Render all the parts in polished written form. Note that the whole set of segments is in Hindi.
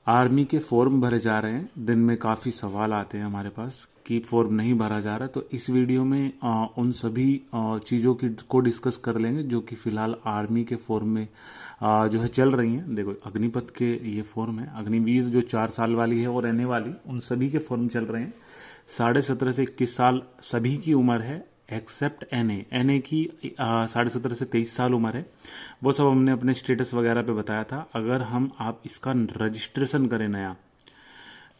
आर्मी के फॉर्म भरे जा रहे हैं। दिन में काफ़ी सवाल आते हैं हमारे पास कि फॉर्म नहीं भरा जा रहा, तो इस वीडियो में उन सभी चीज़ों की को डिस्कस कर लेंगे जो कि फ़िलहाल आर्मी के फॉर्म में जो है चल रही हैं। देखो, अग्निपथ के ये फॉर्म है, अग्निवीर जो 4 साल वाली है और रहने वाली, उन सभी के फॉर्म चल रहे हैं। 17.5 से 21 साल सभी की उम्र है, एक्सेप्ट एनए की 17.5 से 23 साल उम्र है। वो सब हमने अपने स्टेटस वगैरह पे बताया था। अगर आप इसका रजिस्ट्रेशन करें नया,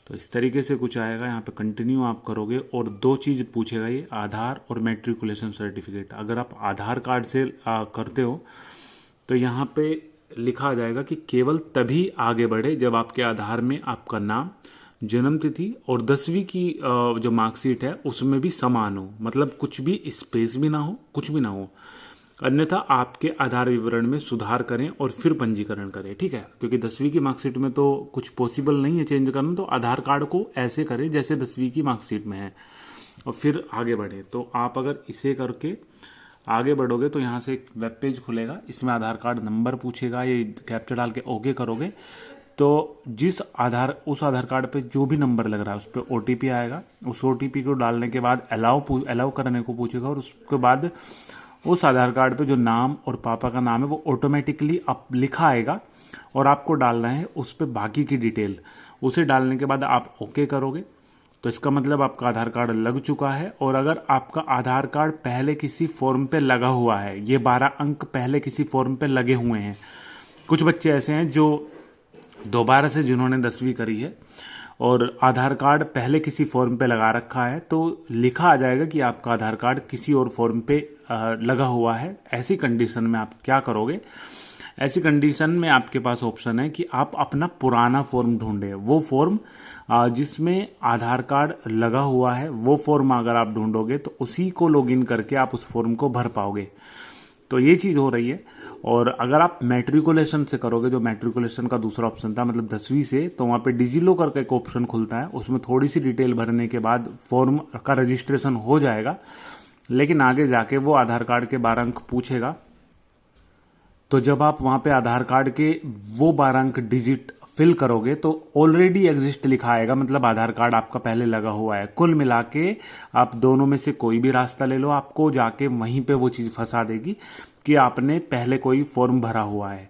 तो इस तरीके से कुछ आएगा। यहाँ पे कंटिन्यू आप करोगे और 2 चीज़ पूछेगा ये, आधार और मैट्रिकुलेशन सर्टिफिकेट। अगर आप आधार कार्ड से करते हो तो यहाँ पे लिखा आ जाएगा कि केवल तभी आगे बढ़े जब आपके आधार में आपका नाम, जन्म तिथि और 10वीं की जो मार्कशीट है उसमें भी समान हो, मतलब कुछ भी स्पेस भी ना हो, कुछ भी ना हो। अन्यथा आपके आधार विवरण में सुधार करें और फिर पंजीकरण करें, ठीक है। क्योंकि 10वीं की मार्कशीट में तो कुछ पॉसिबल नहीं है चेंज करना, तो आधार कार्ड को ऐसे करें जैसे 10वीं की मार्कशीट में है और फिर आगे बढ़ें। तो आप अगर इसे करके आगे बढ़ोगे तो यहाँ से एक वेब पेज खुलेगा, इसमें आधार कार्ड नंबर पूछेगा, ये कैप्चा डाल के ओके करोगे तो उस आधार कार्ड पे जो भी नंबर लग रहा है उस पर OTP आएगा। उस OTP को डालने के बाद अलाउ करने को पूछेगा और उसके बाद उस आधार कार्ड पे जो नाम और पापा का नाम है वो ऑटोमेटिकली अब लिखा आएगा और आपको डालना है उस पर बाकी की डिटेल। उसे डालने के बाद आप ओके करोगे तो इसका मतलब आपका आधार कार्ड लग चुका है। और अगर आपका आधार कार्ड पहले किसी फॉर्म पे लगा हुआ है, ये 12 अंक पहले किसी फॉर्म पे लगे हुए हैं। कुछ बच्चे ऐसे हैं जो दोबारा से जिन्होंने 10वीं करी है और आधार कार्ड पहले किसी फॉर्म पे लगा रखा है, तो लिखा आ जाएगा कि आपका आधार कार्ड किसी और फॉर्म पे लगा हुआ है। ऐसी कंडीशन में आप क्या करोगे? ऐसी कंडीशन में आपके पास ऑप्शन है कि आप अपना पुराना फॉर्म ढूंढें। वो फॉर्म जिसमें आधार कार्ड लगा हुआ है, वो फॉर्म अगर आप ढूंढोगे तो उसी को लॉगिन करके आप उस फॉर्म को भर पाओगे। तो ये चीज़ हो रही है। और अगर आप मैट्रिकुलेशन से करोगे, जो मैट्रिकुलेशन का दूसरा ऑप्शन था, मतलब 10वीं से, तो वहाँ पे डिजिलॉकर का एक ऑप्शन खुलता है। उसमें थोड़ी सी डिटेल भरने के बाद फॉर्म का रजिस्ट्रेशन हो जाएगा, लेकिन आगे जाके वो आधार कार्ड के 12 अंक पूछेगा। तो जब आप वहाँ पे आधार कार्ड के वो 12 अंक डिजिट फिल करोगे तो ऑलरेडी एग्जिस्ट लिखा आएगा, मतलब आधार कार्ड आपका पहले लगा हुआ है। कुल मिला के आप दोनों में से कोई भी रास्ता ले लो, आपको जाके वहीं पे वो चीज़ फंसा देगी कि आपने पहले कोई फॉर्म भरा हुआ है।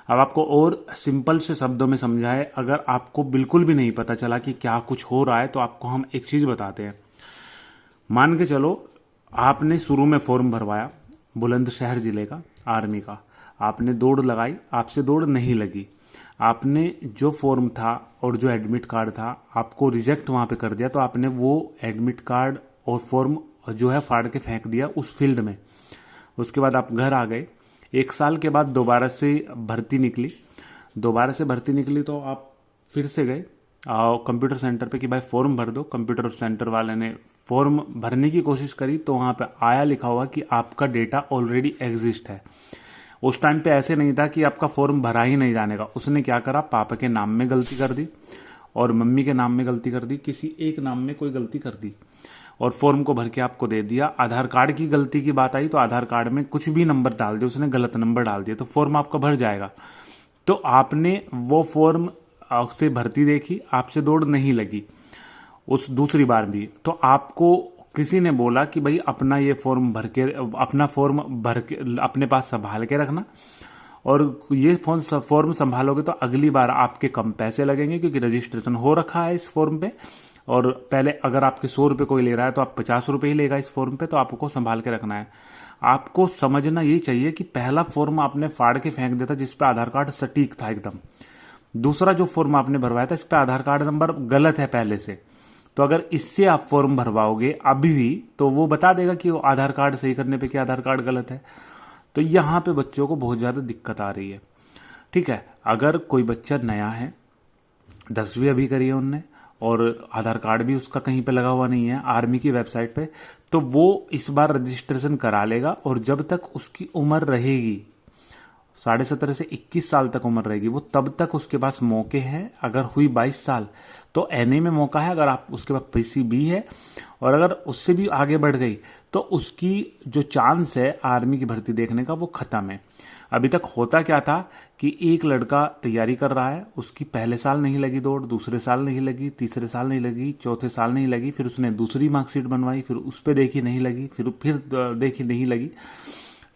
अब आपको और सिंपल से शब्दों में समझाए, अगर आपको बिल्कुल भी नहीं पता चला कि क्या कुछ हो रहा है तो आपको हम एक चीज़ बताते हैं। मान के चलो आपने शुरू में फॉर्म भरवाया बुलंदशहर जिले का आर्मी का, आपने दौड़ लगाई, आपसे दौड़ नहीं लगी, आपने जो फॉर्म था और जो एडमिट कार्ड था आपको रिजेक्ट वहाँ पे कर दिया, तो आपने वो एडमिट कार्ड और फॉर्म जो है फाड़ के फेंक दिया उस फील्ड में। उसके बाद आप घर आ गए। 1 साल के बाद दोबारा से भर्ती निकली, तो आप फिर से गए कंप्यूटर सेंटर पे कि भाई फॉर्म भर दो। कंप्यूटर सेंटर वाले ने फॉर्म भरने की कोशिश करी तो वहाँ पे आया लिखा हुआ कि आपका डेटा ऑलरेडी एग्जिस्ट है। उस टाइम पे ऐसे नहीं था कि आपका फॉर्म भरा ही नहीं जाने का। उसने क्या करा, पापा के नाम में गलती कर दी और मम्मी के नाम में गलती कर दी, किसी एक नाम में कोई गलती कर दी और फॉर्म को भर के आपको दे दिया। आधार कार्ड की गलती की बात आई तो आधार कार्ड में कुछ भी नंबर डाल दिया, उसने गलत नंबर डाल दिया, तो फॉर्म आपका भर जाएगा। तो आपने वो फॉर्म से भर्ती देखी, आपसे दौड़ नहीं लगी उस दूसरी बार भी, तो आपको किसी ने बोला कि भाई अपना ये फॉर्म भर के, अपना फॉर्म भर के अपने पास संभाल के रखना, और ये फॉर्म संभालोगे तो अगली बार आपके कम पैसे लगेंगे क्योंकि रजिस्ट्रेशन हो रखा है इस फॉर्म पे। और पहले अगर आपके 100 रुपये कोई ले रहा है तो आप 50 रुपये ही लेगा इस फॉर्म पे, तो आपको संभाल के रखना है। आपको समझना ये चाहिए कि पहला फॉर्म आपने फाड़ के फेंक दिया था जिस पे आधार कार्ड सटीक था एकदम। दूसरा जो फॉर्म आपने भरवाया था इस पे आधार कार्ड नंबर गलत है पहले से, तो अगर इससे आप फॉर्म भरवाओगे अभी भी तो वो बता देगा कि वो आधार कार्ड सही करने पे कि आधार कार्ड गलत है। तो यहाँ पे बच्चों को बहुत ज़्यादा दिक्कत आ रही है, ठीक है। अगर कोई बच्चा नया है, 10वीं अभी करी है उनने और आधार कार्ड भी उसका कहीं पे लगा हुआ नहीं है आर्मी की वेबसाइट पे, तो वो इस बार रजिस्ट्रेशन करा लेगा और जब तक उसकी उम्र रहेगी 17.5 से 21 साल तक उम्र रहेगी, वो तब तक उसके पास मौके हैं। अगर हुई 22 साल तो एनए में मौका है, अगर आप उसके पास पीसीबी है, और अगर उससे भी आगे बढ़ गई तो उसकी जो चांस है आर्मी की भर्ती देखने का वो खत्म है। अभी तक होता क्या था कि एक लड़का तैयारी कर रहा है, उसकी पहले साल नहीं लगी दौड़, दूसरे साल नहीं लगी, तीसरे साल नहीं लगी, चौथे साल नहीं लगी, फिर उसने दूसरी मार्कशीट बनवाई, फिर उस पर देखी नहीं लगी, फिर देखी नहीं लगी,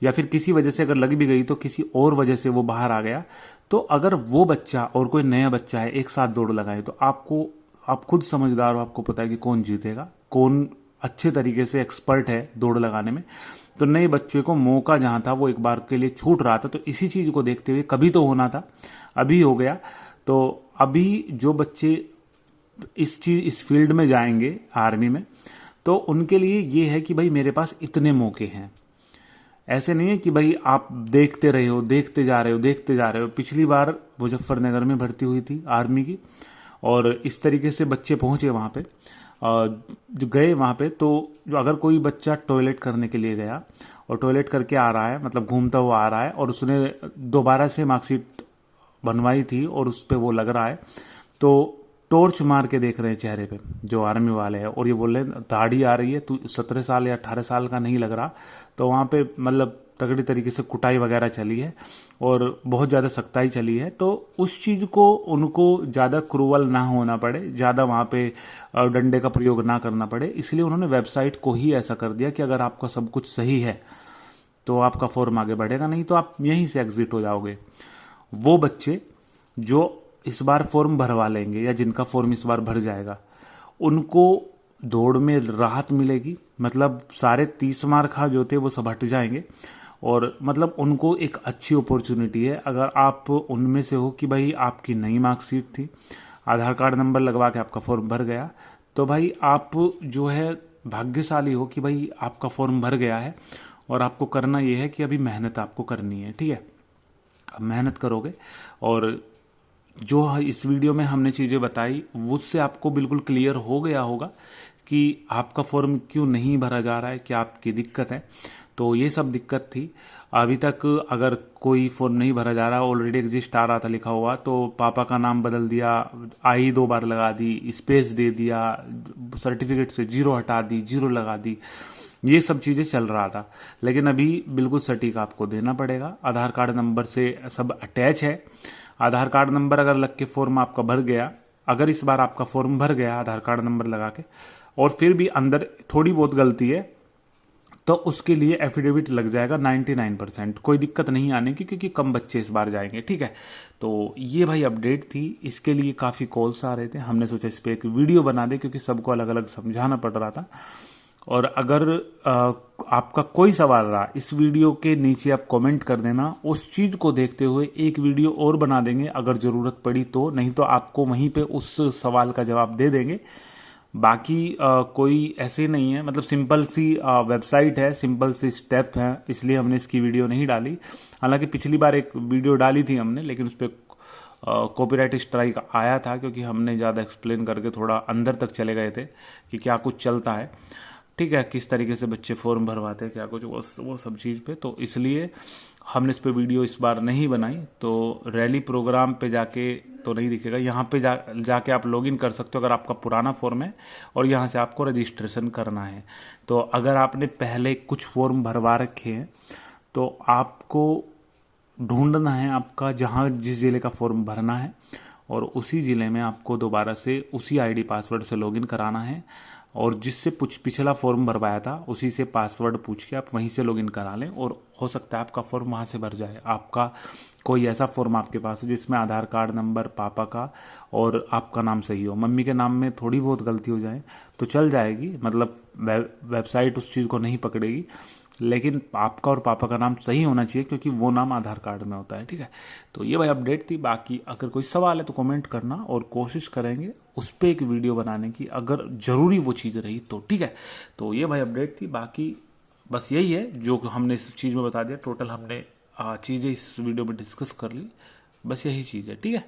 या फिर किसी वजह से अगर लग भी गई तो किसी और वजह से वो बाहर आ गया। तो अगर वो बच्चा और कोई नया बच्चा है एक साथ दौड़ लगाए तो आप खुद समझदार हो, आपको पता है कि कौन जीतेगा, कौन अच्छे तरीके से एक्सपर्ट है दौड़ लगाने में। तो नए बच्चे को मौका जहां था वो एक बार के लिए छूट रहा था, तो इसी चीज को देखते हुए कभी तो होना था, अभी हो गया। तो अभी जो बच्चे इस फील्ड में जाएंगे आर्मी में, तो उनके लिए ये है कि भाई मेरे पास इतने मौके हैं। ऐसे नहीं है कि भाई आप देखते रहे हो, देखते जा रहे हो। पिछली बार मुजफ्फरनगर में भर्ती हुई थी आर्मी की, और इस तरीके से बच्चे पहुंचे वहां पे, जो गए वहां पे, तो जो अगर कोई बच्चा टॉयलेट करने के लिए गया और टॉयलेट करके आ रहा है, मतलब घूमता हुआ आ रहा है, और उसने दोबारा से मार्कशीट बनवाई थी और उस पर वो लग रहा है, तो टॉर्च मार के देख रहे हैं चेहरे पे जो आर्मी वाले हैं, और ये बोल रहे हैं दाढ़ी आ रही है, तू 17 साल या 18 साल का नहीं लग रहा। तो वहाँ पे मतलब तगड़ी तरीके से कुटाई वगैरह चली है और बहुत ज़्यादा सख्ताई चली है। तो उस चीज़ को उनको ज़्यादा क्रूअल ना होना पड़े, ज़्यादा वहाँ पे डंडे का प्रयोग ना करना पड़े, इसलिए उन्होंने वेबसाइट को ही ऐसा कर दिया कि अगर आपका सब कुछ सही है तो आपका फॉर्म आगे बढ़ेगा, नहीं तो आप यहीं से एग्जिट हो जाओगे। वो बच्चे जो इस बार फॉर्म भरवा लेंगे या जिनका फॉर्म इस बार भर जाएगा, उनको दौड़ में राहत मिलेगी, मतलब सारे 30 मार्क जो थे वो सब हट जाएंगे, और मतलब उनको एक अच्छी अपॉर्चुनिटी है। अगर आप उनमें से हो कि भाई आपकी नई मार्कशीट थी, आधार कार्ड नंबर लगवा के आपका फॉर्म भर गया, तो भाई आप जो है भाग्यशाली हो कि भाई आपका फॉर्म भर गया है, और आपको करना ये है कि अभी मेहनत आपको करनी है, ठीक है। अब मेहनत करोगे, और जो इस वीडियो में हमने चीज़ें बताई उससे आपको बिल्कुल क्लियर हो गया होगा कि आपका फॉर्म क्यों नहीं भरा जा रहा है, क्या आपकी दिक्कत है। तो ये सब दिक्कत थी। अभी तक अगर कोई फॉर्म नहीं भरा जा रहा, ऑलरेडी एग्जिस्ट आ रहा था लिखा हुआ, तो पापा का नाम बदल दिया, आई 2 बार लगा दी, स्पेस दे दिया, सर्टिफिकेट से 0 हटा दी, 0 लगा दी, ये सब चीज़ें चल रहा था। लेकिन अभी बिल्कुल सटीक आपको देना पड़ेगा, आधार कार्ड नंबर से सब अटैच है। आधार कार्ड नंबर अगर लग के फॉर्म आपका भर गया, अगर इस बार आपका फॉर्म भर गया आधार कार्ड नंबर लगा के, और फिर भी अंदर थोड़ी बहुत गलती है, तो उसके लिए एफिडेविट लग जाएगा 99%, कोई दिक्कत नहीं आने की, क्योंकि कम बच्चे इस बार जाएंगे, ठीक है। तो ये भाई अपडेट थी, इसके लिए काफ़ी कॉल्स आ रहे थे, हमने सोचा इस पर एक वीडियो बना दे, क्योंकि सबको अलग अलग समझाना पड़ रहा था। और अगर आपका कोई सवाल रहा, इस वीडियो के नीचे आप कमेंट कर देना, उस चीज़ को देखते हुए एक वीडियो और बना देंगे अगर ज़रूरत पड़ी तो, नहीं तो आपको वहीं पे उस सवाल का जवाब दे देंगे। बाकी कोई ऐसे नहीं है, मतलब सिंपल सी वेबसाइट है, सिंपल सी स्टेप है, इसलिए हमने इसकी वीडियो नहीं डाली। हालांकि पिछली बार एक वीडियो डाली थी हमने, लेकिन उस पर कॉपीराइट स्ट्राइक आया था, क्योंकि हमने ज़्यादा एक्सप्लेन करके थोड़ा अंदर तक चले गए थे कि क्या कुछ चलता है, ठीक है, किस तरीके से बच्चे फॉर्म भरवाते हैं, क्या कुछ वो सब चीज़ पे। तो इसलिए हमने इस पे वीडियो इस बार नहीं बनाई। तो रैली प्रोग्राम पे जाके तो नहीं दिखेगा, यहाँ पे जाके आप लॉगिन कर सकते हो अगर आपका पुराना फॉर्म है, और यहाँ से आपको रजिस्ट्रेशन करना है। तो अगर आपने पहले कुछ फॉर्म भरवा रखे हैं तो आपको ढूंढना है आपका जहाँ जिस ज़िले का फॉर्म भरना है, और उसी ज़िले में आपको दोबारा से उसी आईडी पासवर्ड से लॉगिन कराना है, और जिससे पिछला फॉर्म भरवाया था उसी से पासवर्ड पूछ के आप वहीं से लॉगिन करा लें, और हो सकता है आपका फॉर्म वहाँ से भर जाए। आपका कोई ऐसा फॉर्म आपके पास है जिसमें आधार कार्ड नंबर पापा का और आपका नाम सही हो, मम्मी के नाम में थोड़ी बहुत गलती हो जाए तो चल जाएगी, मतलब वेबसाइट उस चीज़ को नहीं पकड़ेगी, लेकिन आपका और पापा का नाम सही होना चाहिए, क्योंकि वो नाम आधार कार्ड में होता है, ठीक है। तो ये भाई अपडेट थी। बाकी अगर कोई सवाल है तो कमेंट करना, और कोशिश करेंगे उस पर एक वीडियो बनाने की, अगर ज़रूरी वो चीज़ रही तो, ठीक है। तो ये भाई अपडेट थी। बाकी बस यही है जो हमने इस चीज़ में बता दिया, टोटल हमने चीज़ें इस वीडियो में डिस्कस कर ली, बस यही चीज़ है, ठीक है।